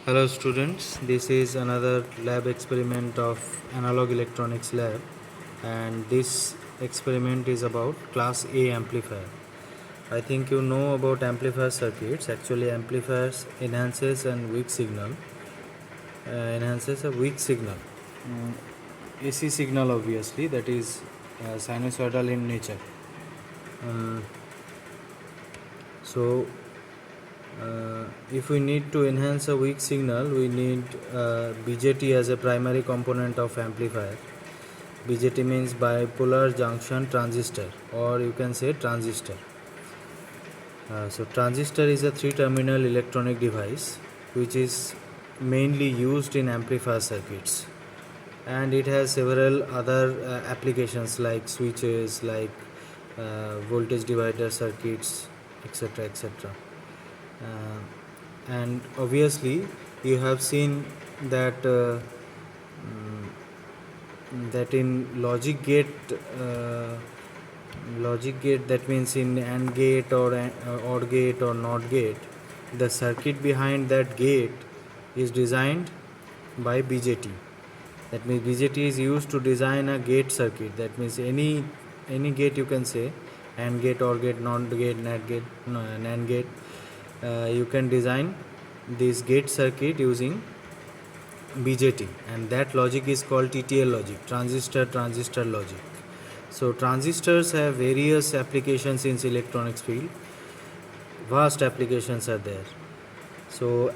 Hello students, this is another lab experiment of analog electronics lab, and this experiment is about class A amplifier. I think you know about amplifier circuits. Actually amplifiers enhances a weak signal, mm, AC signal obviously, that is sinusoidal in nature. Um, so if we need to enhance a weak signal, we need BJT as a primary component of amplifier. BJT means bipolar junction transistor, or you can say transistor. So transistor is a three-terminal electronic device which is mainly used in amplifier circuits, and it has several other applications like switches, like voltage divider circuits, etc., etc. And obviously you have seen that that in logic gate, that means in AND gate or OR gate or NOT gate, the circuit behind that gate is designed by BJT. That means BJT is used to design a gate circuit. That means any gate, you can say AND gate, OR gate, NOT gate, NAND gate. You can design this gate circuit using BJT, and that logic is called TTL logic, transistor logic. So transistors have various applications in electronics field. Vast applications are there. So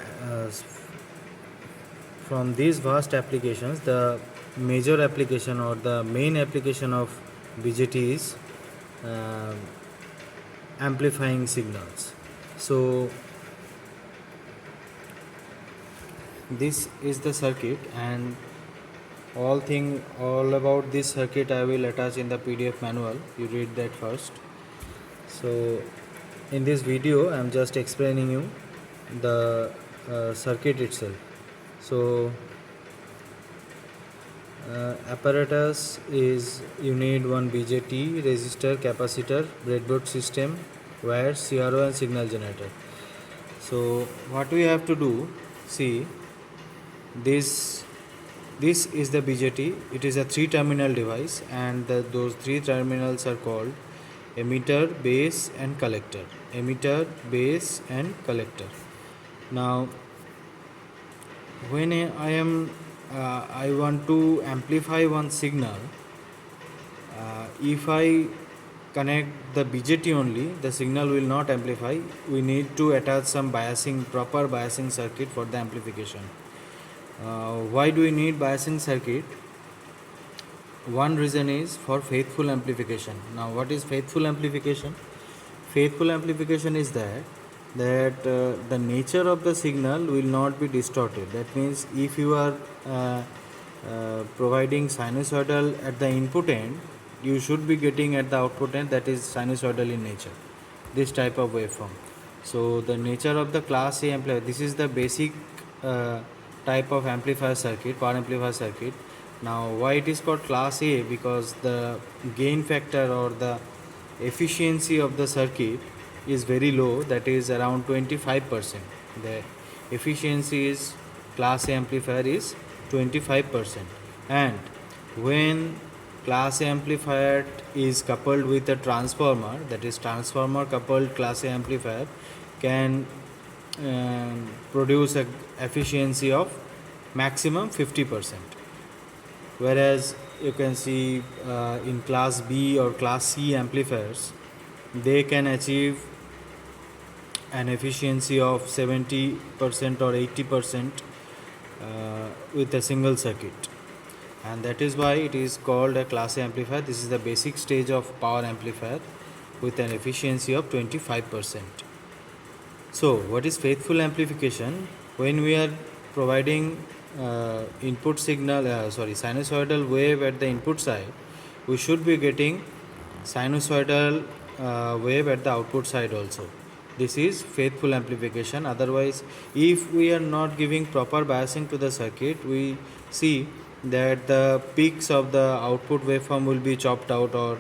from these vast applications, the major application or the main application of BJT is uh, amplifying signals. So this is the circuit, and all about this circuit I will attach in the PDF manual. You read that first. So in this video I am just explaining you the circuit itself. So apparatus is, you need one BJT, resistor, capacitor, breadboard system, wires, CRO and signal generator. So what we have to do, see, this is the BJT. It is a three-terminal device, and those three terminals are called emitter, base and collector. Emitter, base and collector. Now when I want to amplify one signal, if I connect the BJT only, the signal will not amplify. We need to attach some proper biasing circuit for the amplification. Why do we need biasing circuit? One reason is for faithful amplification. Now what is faithful amplification? Faithful amplification is that the nature of the signal will not be distorted. That means if you are providing sinusoidal at the input end, you should be getting at the output end that is sinusoidal in nature, this type of waveform. So the nature of the class A amplifier, this is the basic type of amplifier circuit, power amplifier circuit. Now why it is called class A? Because the gain factor or the efficiency of the circuit is very low, that is around 25%. The efficiency is class A amplifier is 25%, and when class A amplifier is coupled with a transformer, that is transformer coupled class A amplifier, can produce a efficiency of maximum 50%, whereas you can see in class B or class C amplifiers, they can achieve an efficiency of 70% or 80% with a single circuit, and that is why it is called a class A amplifier. This is the basic stage of power amplifier with an efficiency of 25%. So what is faithful amplification? When we are providing sinusoidal wave at the input side, we should be getting sinusoidal wave at the output side also. This is faithful amplification. Otherwise, if we are not giving proper biasing to the circuit, we see that the peaks of the output waveform will be chopped out, or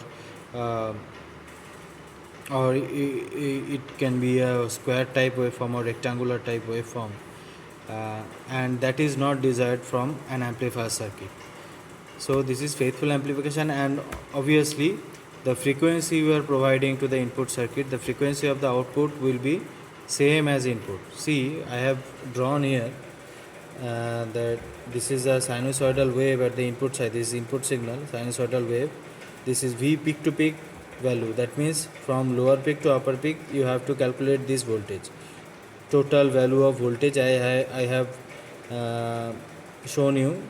it can be a square type waveform or rectangular type waveform. and that is not desired from an amplifier circuit. So this is faithful amplification, and obviously the frequency we are providing to the input circuit, the frequency of the output will be same as input. See, I have drawn here that this is a sinusoidal wave at the input side. This is input signal, sinusoidal wave. This is V peak to peak value. That means from lower peak to upper peak you have to calculate this voltage. Total value of voltage I have shown you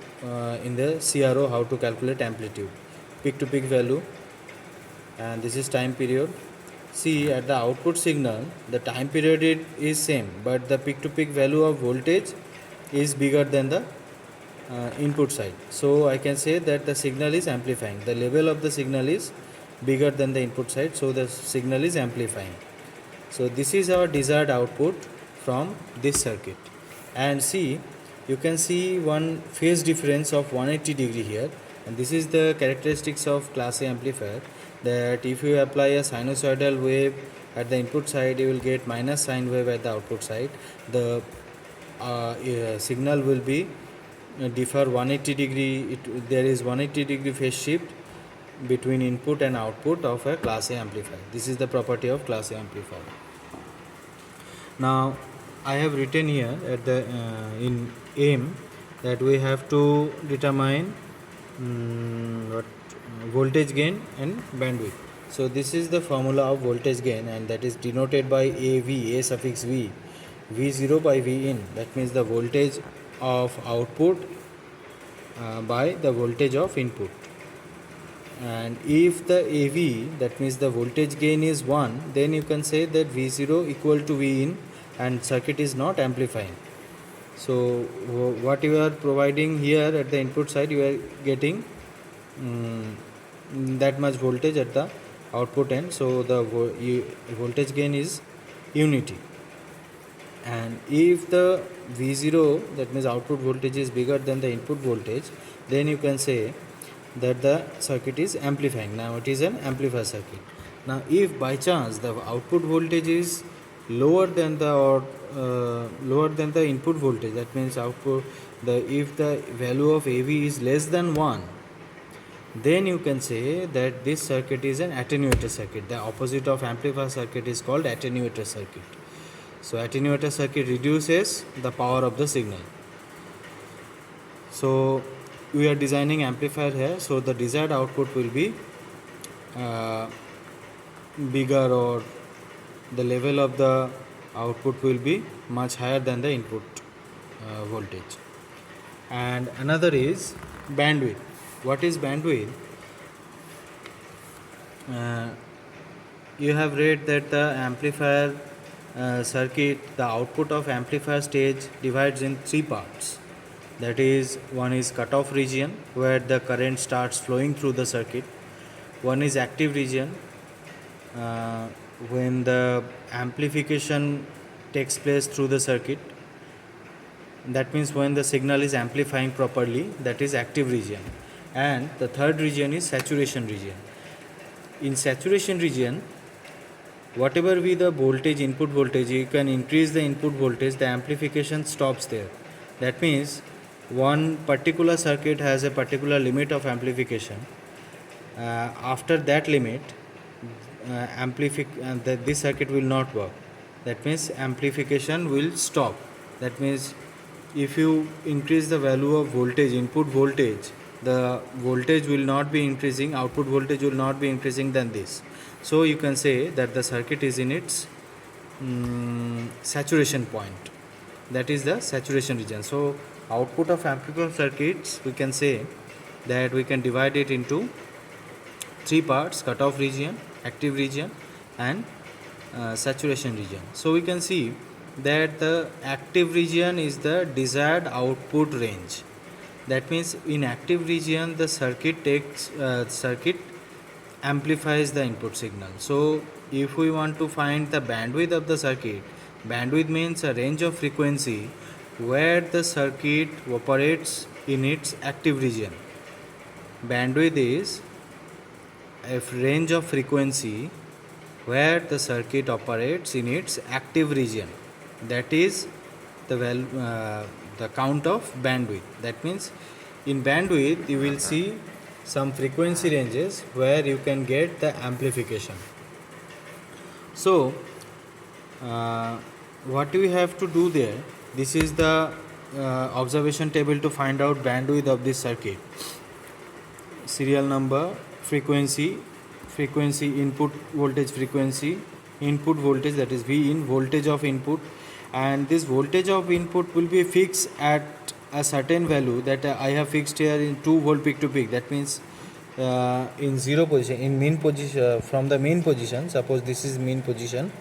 in the CRO how to calculate amplitude, peak to peak value, and this is time period. See, at the output signal the time period is same, but the peak to peak value of voltage is bigger than the input side. So I can say that the signal is amplifying. The level of the signal is bigger than the input side, so the signal is amplifying. So this is our desired output from this circuit. And see, you can see one phase difference of 180 degree here, and this is the characteristics of class A amplifier, that if you apply a sinusoidal wave at the input side you will get minus sine wave at the output side. The signal will be differ 180 degree. There is 180 degree phase shift between input and output of a class A amplifier. This is the property of class A amplifier. Now I have written here at the in aim that we have to determine what voltage gain and bandwidth. So this is the formula of voltage gain, and that is denoted by AV, A suffix V, V0 by V in. That means the voltage of output by the voltage of input. And if the AV, that means the voltage gain, is 1, then you can say that V0 equal to V in and circuit is not amplifying. So what you are providing here at the input side, you are getting that much voltage at the output end, so the voltage gain is unity. And if the V0, that means output voltage, is bigger than the input voltage, then you can say that the circuit is amplifying. Now it is an amplifier circuit. Now if by chance the output voltage is lower than the input voltage, that means if the value of AV is less than 1, then you can say that this circuit is an attenuator circuit. The opposite of amplifier circuit is called attenuator circuit. So attenuator circuit reduces the power of the signal. So we are designing amplifier here, so the desired output will be bigger, or the level of the output will be much higher than the input voltage. And another is bandwidth. What is bandwidth? You have read that the amplifier circuit, the output of amplifier stage divides in 3 parts. That is, one is cutoff region where the current starts flowing through the circuit. One is active region when the amplification takes place through the circuit. That means when the signal is amplifying properly, that is active region. And the third region is saturation region. In saturation region, whatever be the voltage, input voltage, you can increase the input voltage, the amplification stops there. That means one particular circuit has a particular limit of amplification. After that limit, this circuit will not work. That means amplification will stop. That means if you increase the value of voltage, input voltage, the voltage will not be increasing, output voltage will not be increasing than this. So you can say that the circuit is in its saturation point. That is the saturation region. So output of amplifier circuits, we can say that we can divide it into 3 parts: cutoff region, active region, and saturation region. So we can see that the active region is the desired output range. That means in active region the circuit amplifies the input signal. So if we want to find the bandwidth of the circuit, bandwidth means a range of frequency where the circuit operates in its active region. Bandwidth is a range of frequency where the circuit operates in its active region. That is the count of bandwidth. That means in bandwidth you will see some frequency ranges where you can get the amplification. So what we have to do there, this is the observation table to find out bandwidth of this circuit. Serial number, frequency, input voltage, frequency, input voltage, that is V in, voltage of input, and this voltage of input will be fixed at a certain value that I have fixed here in 2 volt peak to peak. That means in zero position, in mean position, from the mean position, suppose this is mean position,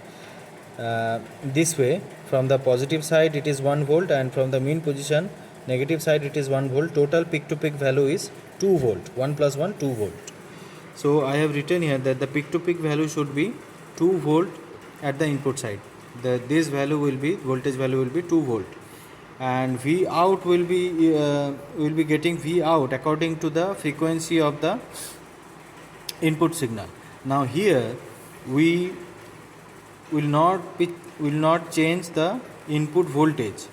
this way from the positive side it is 1 volt, and from the mean position negative side it is 1 volt. Total peak to peak value is 2 volt. 1 plus 1, 2 volt. So I have written here that the peak to peak value should be 2 volt at the input side. This value will be, voltage value will be 2 volt, and V out will be getting V out according to the frequency of the input signal. Now here we will not change the input voltage,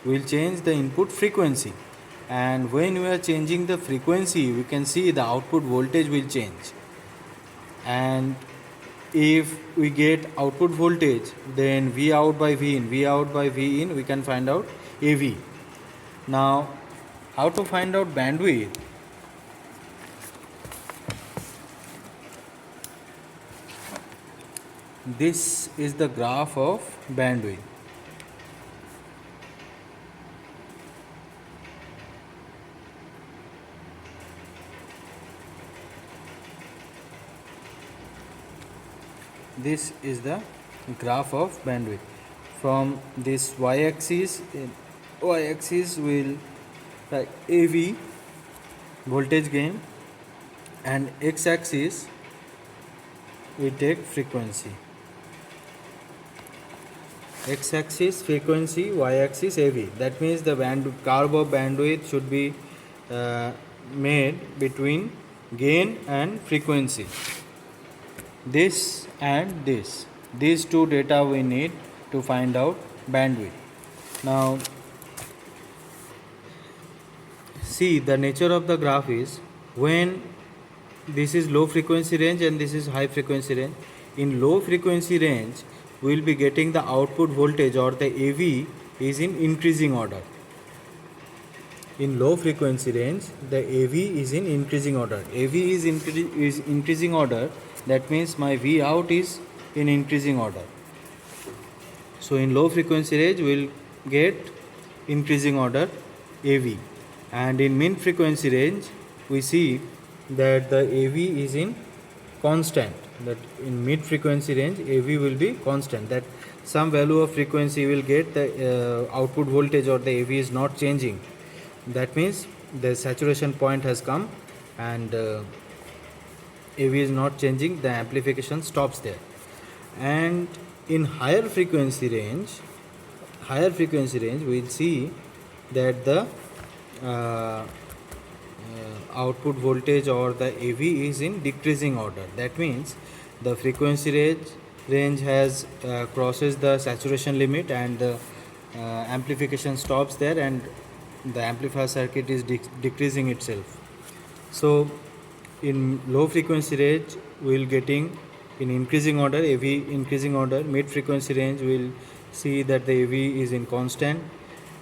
we will change the input frequency, and when we are changing the frequency we can see the output voltage will change. And if we get output voltage, then V out by V in, we can find out AV. Now how to find out bandwidth? This is the graph of bandwidth. This is the graph of bandwidth. From this y-axis will like AV, voltage gain, and x-axis we take frequency. X-axis frequency, y-axis AV. That means the curve of bandwidth should be made between gain and frequency. This and this, these two data we need to find out bandwidth. Now see, the nature of the graph is, when this is low frequency range and this is high frequency range, in low frequency range we will be getting the output voltage or the AV is in increasing order. In low frequency range the AV is in increasing order. AV is increasing order, that means my V out is in increasing order. So in low frequency range we will get increasing order AV, and in mean frequency range we see that the AV is in constant, that in mid frequency range AV will be constant, that some value of frequency will get the output voltage or the AV is not changing. That means the saturation point has come and AV is not changing, the amplification stops there. And in higher frequency range we will see that the output voltage or the AV is in decreasing order. That means the frequency range has crosses the saturation limit and the amplification stops there, and the amplifier circuit is decreasing itself. So in low frequency range we will getting in increasing order, AV increasing order. Mid frequency range we will see that the AV is in constant,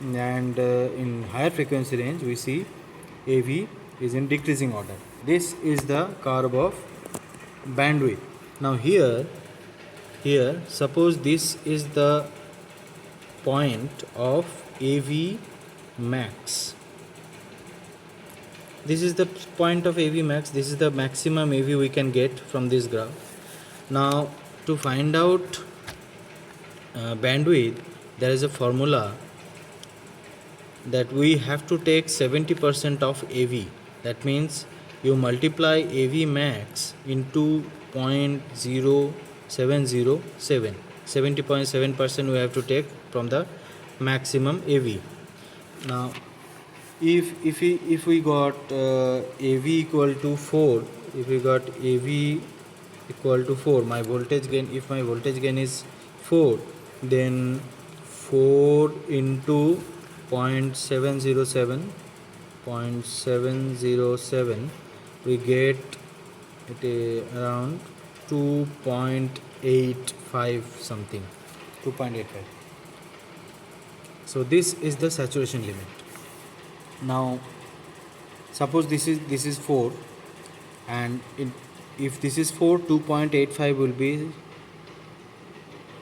and in higher frequency range we see AV is in decreasing order. This is the curve of bandwidth. Now here suppose this is the point of AV max. This is the point of AV max. This is the maximum AV we can get from this graph. Now to find out bandwidth, there is a formula that we have to take 70% of AV. That means you multiply AV max into 0.0707. 70.7% we have to take from the maximum AV. Now if we got AV equal to 4, if we got AV equal to 4, my voltage gain, if my voltage gain is 4, then 4 into 0.707, we get it around 2.85 something, 2.85. So this is the saturation limit. Now suppose this is 4, and if this is 4, 2.85 will be,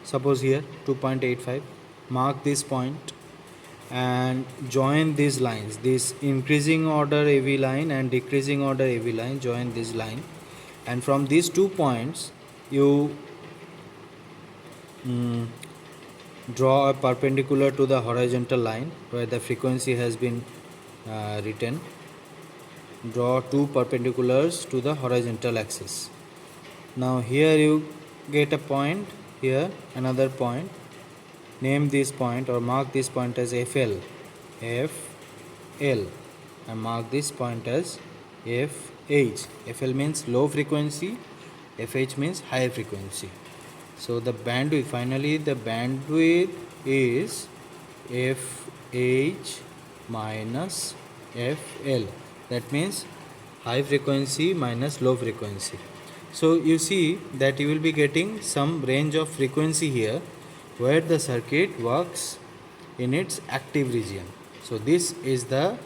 suppose here 2.85. Mark this point and join these lines, this increasing order AV line and decreasing order AV line, join this line, and from these 2 points you draw a perpendicular to the horizontal line where the frequency has been written. Draw 2 perpendiculars to the horizontal axis. Now here you get a point, here another point. Name this point or mark this point as FL, FL, and mark this point as FH. FL means low frequency, FH means high frequency. So the bandwidth, finally the bandwidth is FH minus FL. That means high frequency minus low frequency. So you see that you will be getting some range of frequency here where the circuit works in its active region. So this is the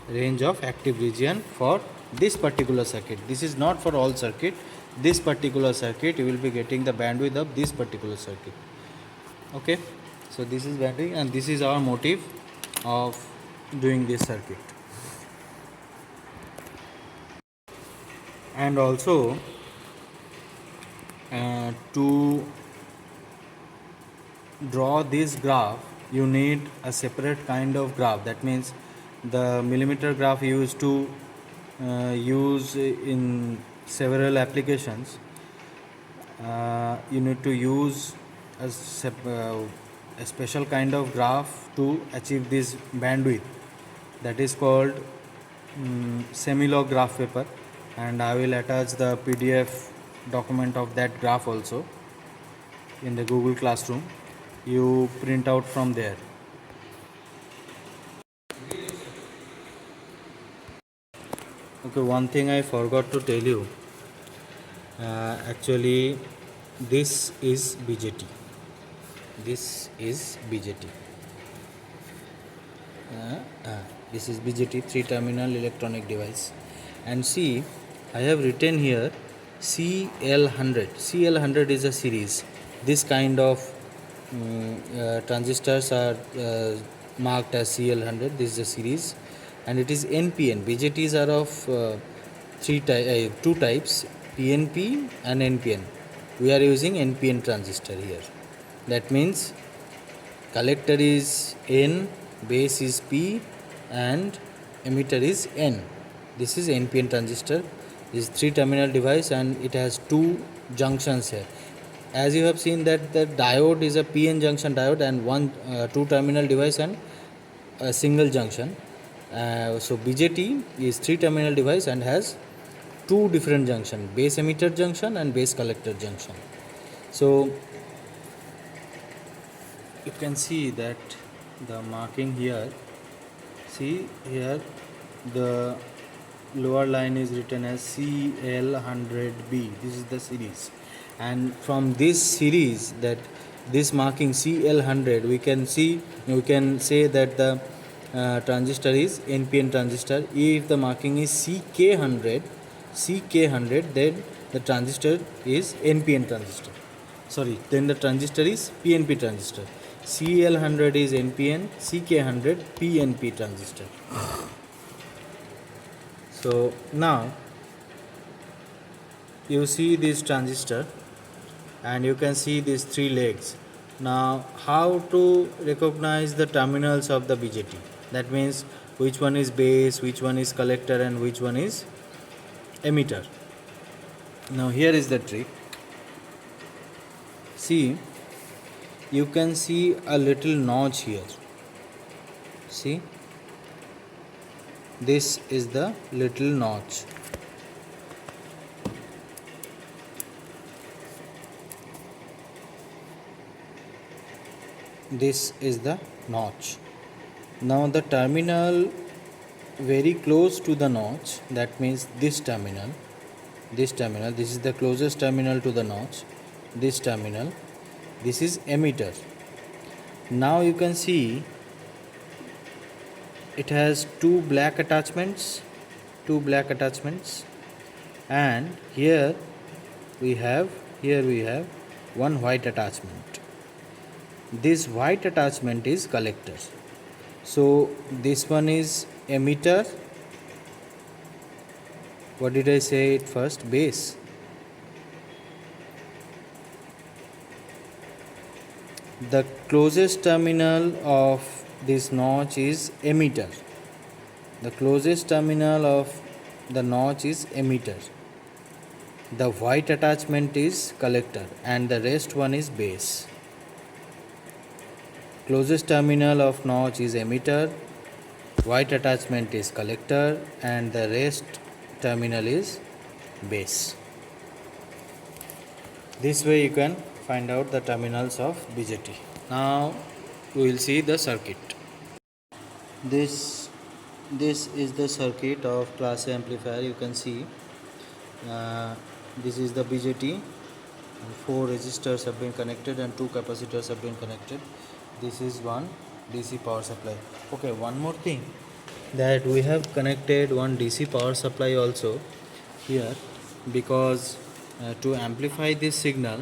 range of active region for this particular circuit. This is not for all circuit. This particular circuit you will be getting the bandwidth of this particular circuit. Okay, so this is bandwidth, and this is our motive of doing this circuit. And also to draw this graph you need a separate kind of graph. That means the millimeter graph used to use in several applications. You need to use a special kind of graph to achieve this bandwidth. That is called semi-log graph paper, and I will attach the PDF document of that graph also in the Google Classroom. You print out from there. Okay, one thing I forgot to tell you, actually this is BJT. This is BJT. This is BJT, 3-terminal electronic device. And see, I have written here CL100. CL100 is a series. This kind of transistors are marked as CL100. This is a series, and it is NPN. BJTs are of two types, PNP and NPN. We are using NPN transistor here. That means collector is N, base is P, and emitter is N. This is NPN transistor. This is 3-terminal device, and it has 2 junctions here. As you have seen that the diode is a PN junction diode and one 2-terminal device and a single junction. So BJT is 3-terminal device and has 2 different junction, base emitter junction and base collector junction. So you can see that the marking here, see here the lower line is written as CL100B. This is the series, and from this series, that this marking CL100, we can say that the transistor is NPN transistor. If the marking is CK100, then the transistor is NPN transistor. Then the transistor is PNP transistor. CL100 is NPN, CK100 PNP transistor. So now you see this transistor and you can see these 3 legs. Now how to recognize the terminals of the BJT? That means which one is base, which one is collector, and which one is emitter. Now here is the trick. See, you can see a little notch here. See, this is the little notch. this is the notch. Now the terminal very close to the notch, that means this terminal, this is the closest terminal to the notch, this terminal, this is emitter. Now you can see it has two black attachments, and here we have one white attachment. This white attachment is collector. So this one is emitter. What did I say it first? Base. The closest terminal of this notch is emitter. The closest terminal of the notch is emitter. The white attachment is collector and the rest one is base. Closest terminal of notch is emitter, white attachment is collector, and the rest terminal is base. This way you can find out the terminals of BJT. Now we will see the circuit. This is the circuit of class A amplifier. You can see this is the BJT. 4 resistors have been connected and 2 capacitors have been connected. This is one DC power supply. Okay, one more thing, that we have connected one DC power supply also here, because to amplify this signal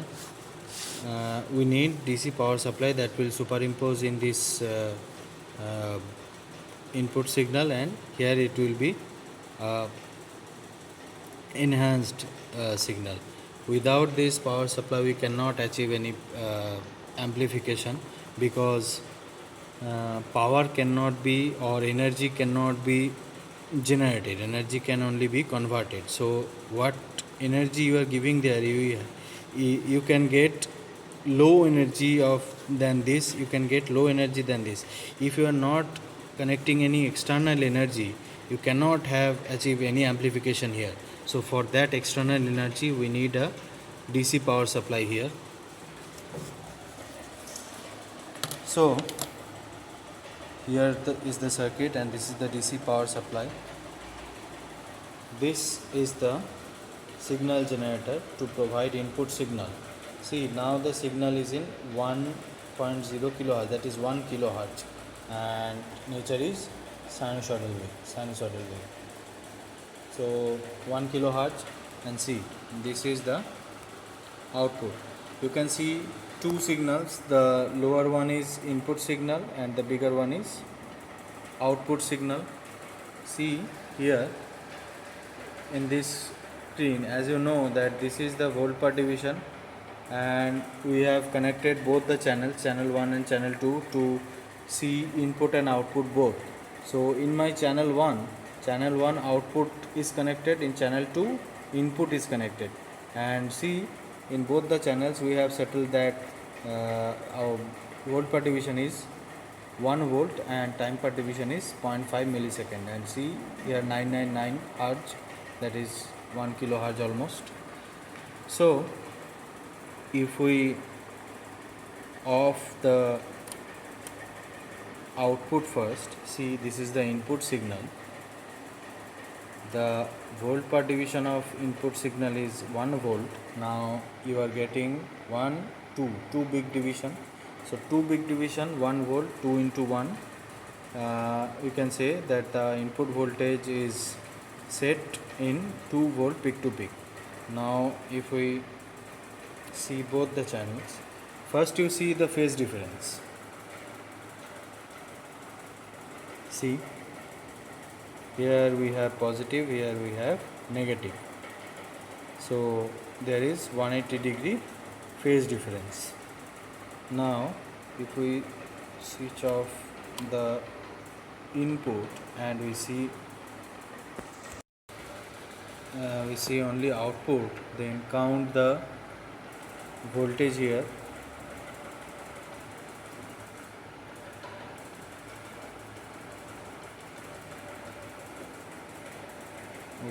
we need DC power supply that will superimpose in this input signal, and here it will be enhanced signal. Without this power supply we cannot achieve any amplification, because power cannot be, or energy cannot be generated, energy can only be converted. So what energy you are giving there, you can get low energy of than this, you can get low energy than this. If you are not connecting any external energy, you cannot have achieve any amplification here. So for that external energy we need a DC power supply here. So here is the circuit, and this is the DC power supply. This is the signal generator to provide input signal. See, now the signal is in 1.0 kilohertz, that is 1 kilohertz, and nature is sinusoidal wave. So 1 kilohertz, and see, this is the output. You can see two signals. The lower one is input signal and the bigger one is output signal. See here in this screen, as you know that this is the volt per division, and we have connected both the channels, channel 1 and channel 2, to see input and output both. So in my channel 1 output is connected, in channel 2 input is connected, and see in both the channels we have settled that our volt per division is 1 volt and time per division is 0.5 millisecond, and see here 999 hertz, that is 1 kilohertz almost. So if we off the output first, see this is the input signal. The volt per division of input signal is 1 volt. Now you are getting 2 big division. So 2 big division, 1 volt, 2 into 1. You can say that the input voltage is set in 2 volt peak to peak. Now if we see both the channels, first you see the phase difference. See, here we have positive, here we have negative. So there is 180 degree phase difference. Now if we switch off the input and we see only output, then count the voltage here.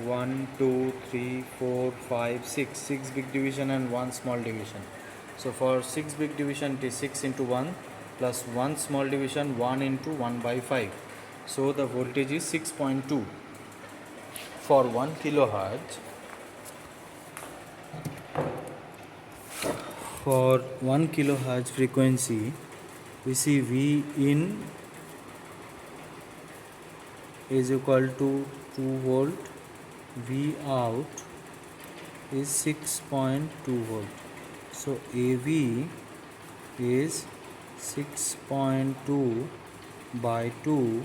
One, two, three, four, five, six big division and one small division. So for 6 big division it is 6 into 1, plus 1 small division 1 into 1 by 5. So the voltage is 6.2. For 1 kilohertz, for 1 kilohertz frequency, we see V in is equal to 2 volt, V out is 6.2 volt. So AV is 6.2 by 2,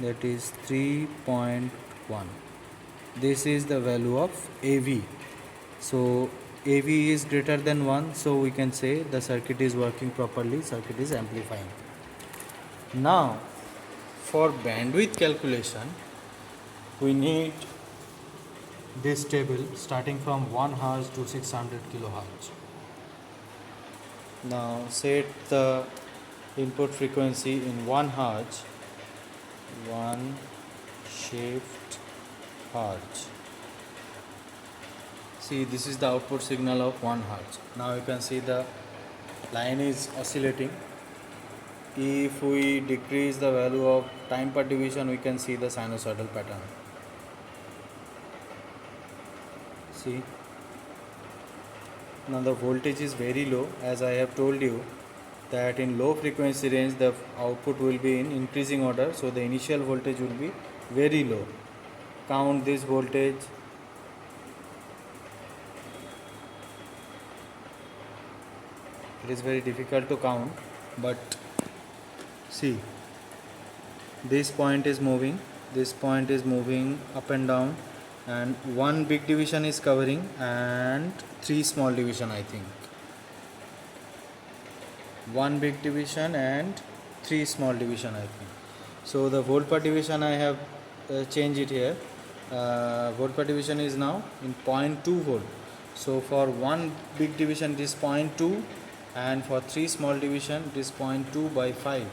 that is 3.1. This is the value of AV. So AV is greater than 1, so we can say the circuit is working properly, circuit is amplifying. Now for bandwidth calculation, we need this table starting from 1 Hz to 600 kilohertz. Now set the input frequency in 1 Hz, 1 shift Hz. See, this is the output signal of 1 Hz. Now you can see the line is oscillating. If we decrease the value of time per division, we can see the sinusoidal pattern. See, now the voltage is very low, as I have told you that in low frequency range the output will be in increasing order, so the initial voltage will be very low. Count this voltage. It is very difficult to count, but see, this point is moving, this point is moving up and down, and one big division is covering and 3 small division, I think. One big division and 3 small division, I think. So the volt per division I have changed it here. Volt per division is now in 0.2 volt. So for one big division it is 0.2, and for 3 small division it is 0.2 by 5,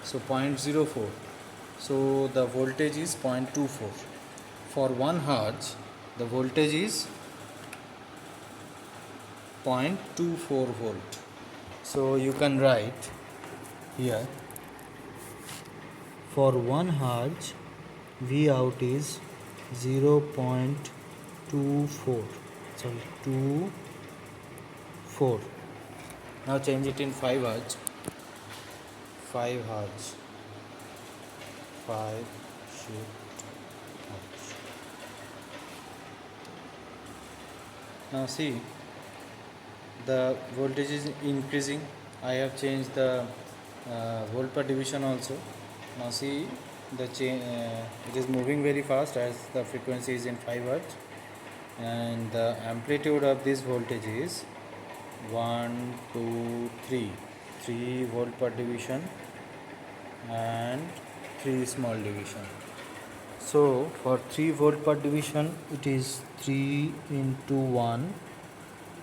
so 0.04. So the voltage is 0.24. For 1 Hz the voltage is 0.24 volt. So you can write here, for 1 Hz V out is 0.24, sorry, 24. Now change it in 5 Hz. 5 Hz. 5 shift Hz. Now see, the voltage is increasing. I have changed the volt per division also. Now see, the it is moving very fast as the frequency is in 5 Hz, and the amplitude of this voltage is 1, 2, 3. 3 volt per division and 3 small division. So for 3 volt per division it is 3 into 1,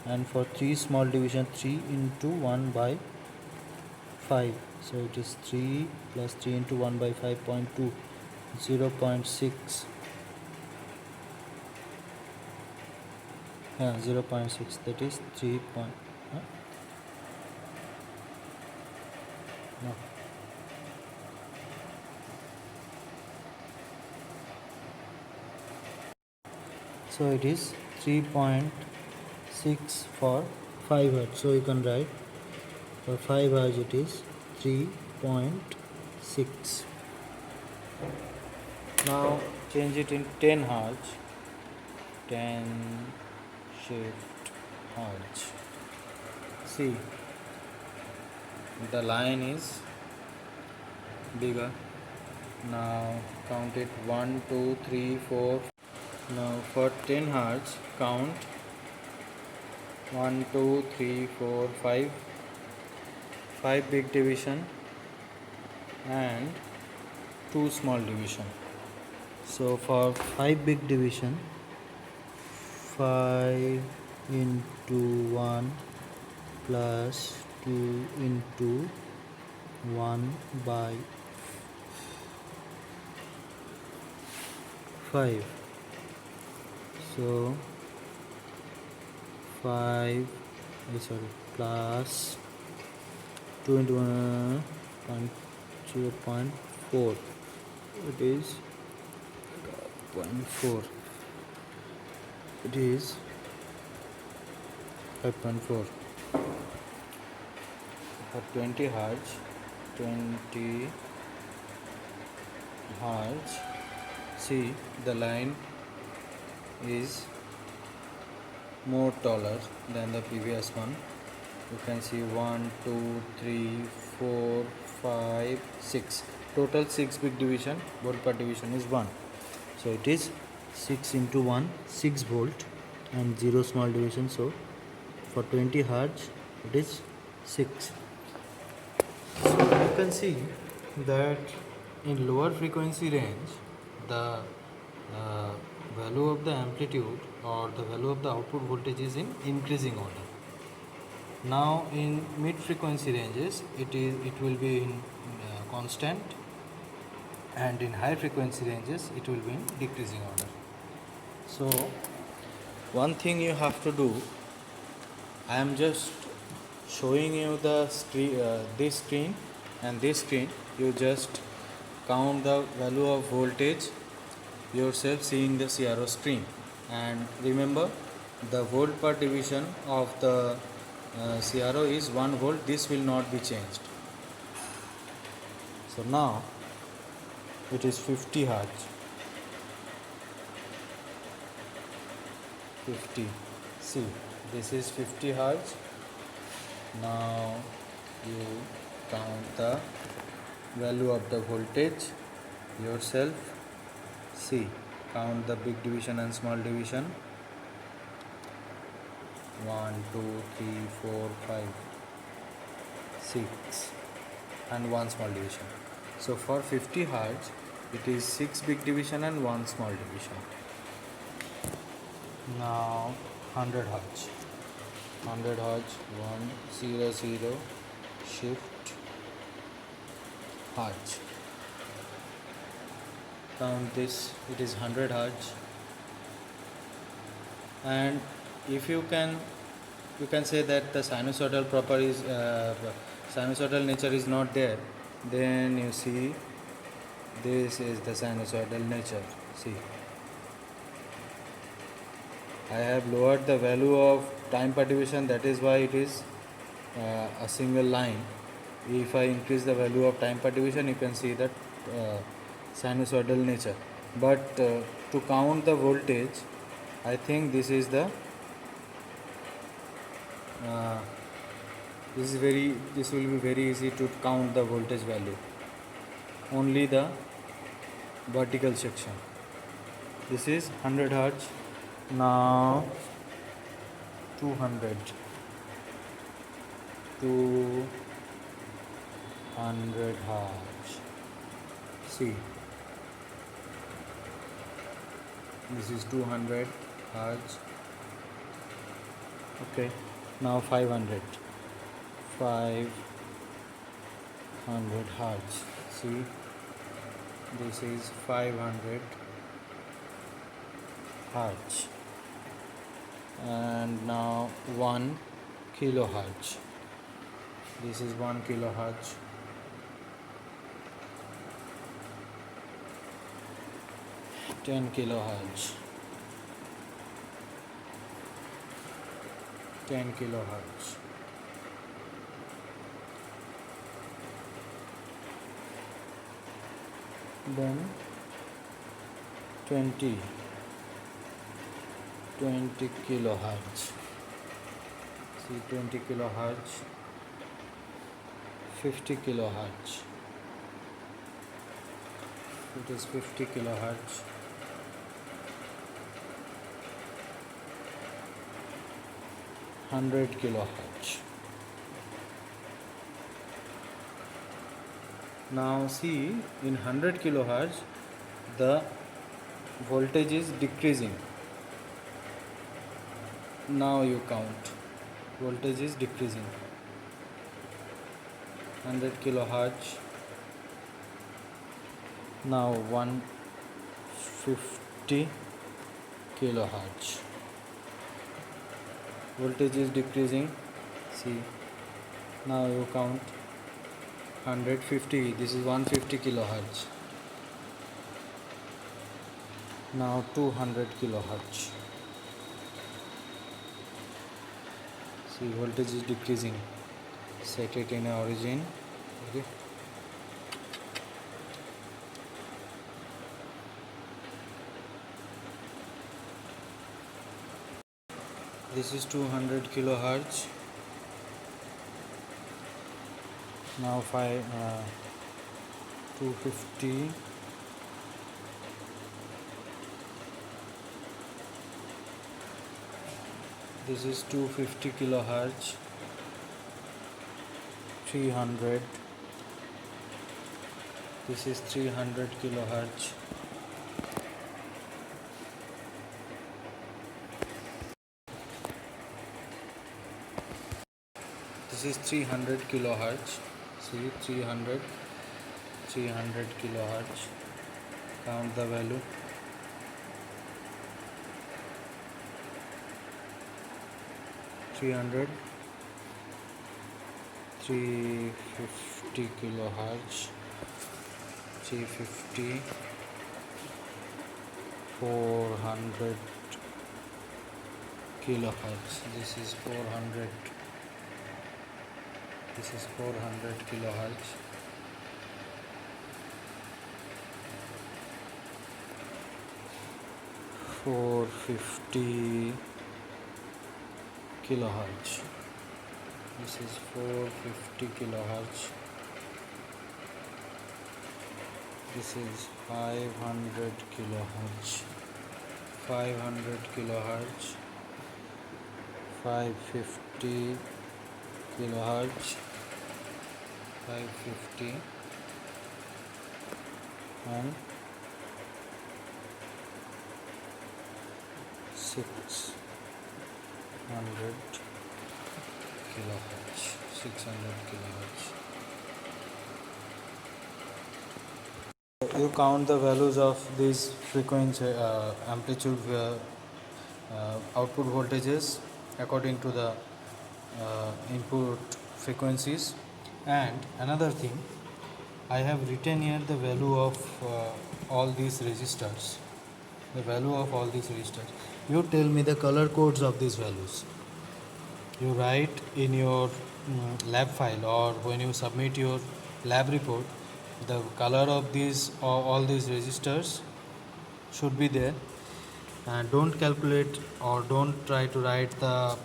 and for 3 small division 3 into 1 by 5. So it is 3 plus 3 into 1 by 5.2, 0.6. 0.6, that is 3 point, no. So it is 3.6 for 5 Hz. So you can write for 5 Hz it is 3.6. Now change it in 10 Hz. 10 shift Hz. See, the line is bigger. Now count it 1, 2, 3, 4. Now for 10 Hz count 1, 2, 3, 4, 5. 5 big division and 2 small division. So for 5 big division, 5 into 1 plus 2 into 1 by 5. So 5 plus 2 into 1 0.4, it is 0.4, it is 5.4. For 20 hertz, 20 hertz, see the line is more taller than the previous one. You can see 1 2 3 4 5 6, total 6 big division, volt per division is 1, so it is 6 into 1, 6 volt, and 0 small division, so for 20 hertz it is 6. So you can see that in lower frequency range the value of the amplitude or the value of the output voltage is in increasing order. Now in mid frequency ranges it will be in constant, and in high frequency ranges it will be in decreasing order. So one thing you have to do, I am just showing you the screen, this screen and this screen. You just count the value of voltage yourself seeing the CRO screen, and remember the volt per division of the CRO is 1 volt. This will not be changed. So now it is 50 hertz. 50. See, this is 50 hertz. Now you count the value of the voltage yourself. See, count the big division and small division. 1 2 3 4 5 6 and 1 small division. So for 50 hertz it is 6 big division and 1 small division. Now 100 hertz. 100 hertz, 1 0 0 shift hertz. Count this, it is 100 hertz. And if you can say that the sinusoidal sinusoidal nature is not there, then you see this is the sinusoidal nature. See, I have lowered the value of time per division, that is why it is a single line. If I increase the value of time per division, you can see that sinusoidal nature. But to count the voltage, I think this is the this will be very easy to count the voltage value. Only the vertical section. This is 100 hertz. Now 200 hertz. See, this is 200 hertz. Okay, now 500 hertz. See, this is 500 hertz. And now 1 kilohertz. This is 1 kilohertz. Ten kilohertz. 10 kilohertz. Then 20 kilohertz. See, 20 kilohertz. 50 kilohertz. It is 50 kilohertz. 100 kilohertz. Now see, in 100 kilohertz the voltage is decreasing. Now you count, voltage is decreasing. 100 kilohertz. Now 150 kilohertz. Voltage is decreasing. See, now you count. 150, this is 150 kilohertz. Now 200 kilohertz. See, voltage is decreasing. Set it in a origin. Okay. This is 200 kilohertz. Now 250. This is 250 kilohertz. 300. This is 300 kilohertz. This is 300 kilohertz. See, 300 kilohertz. Count the value. 300, 350 kilohertz, 350, 400 kilohertz. This is 400. This is 400 kilohertz. $450 kilohertz. This is 450 kilohertz. This is 500 kilohertz. 500 kilohertz. 550 kilohertz. 550 and 600 kilohertz. 600 kilohertz. You count the values of these frequency amplitude output voltages according to the input frequencies. And another thing, I have written here the value of all these resistors. The value of all these resistors. You tell me the color codes of these values. You write in your lab file, or when you submit your lab report, the color of these all these resistors should be there. And don't calculate or don't try to write the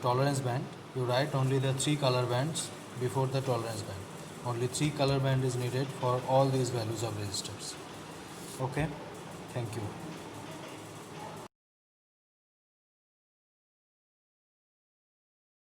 tolerance band. You write only the 3 color bands before the tolerance band. Only 3 color band is needed for all these values of resistors. Okay, thank you.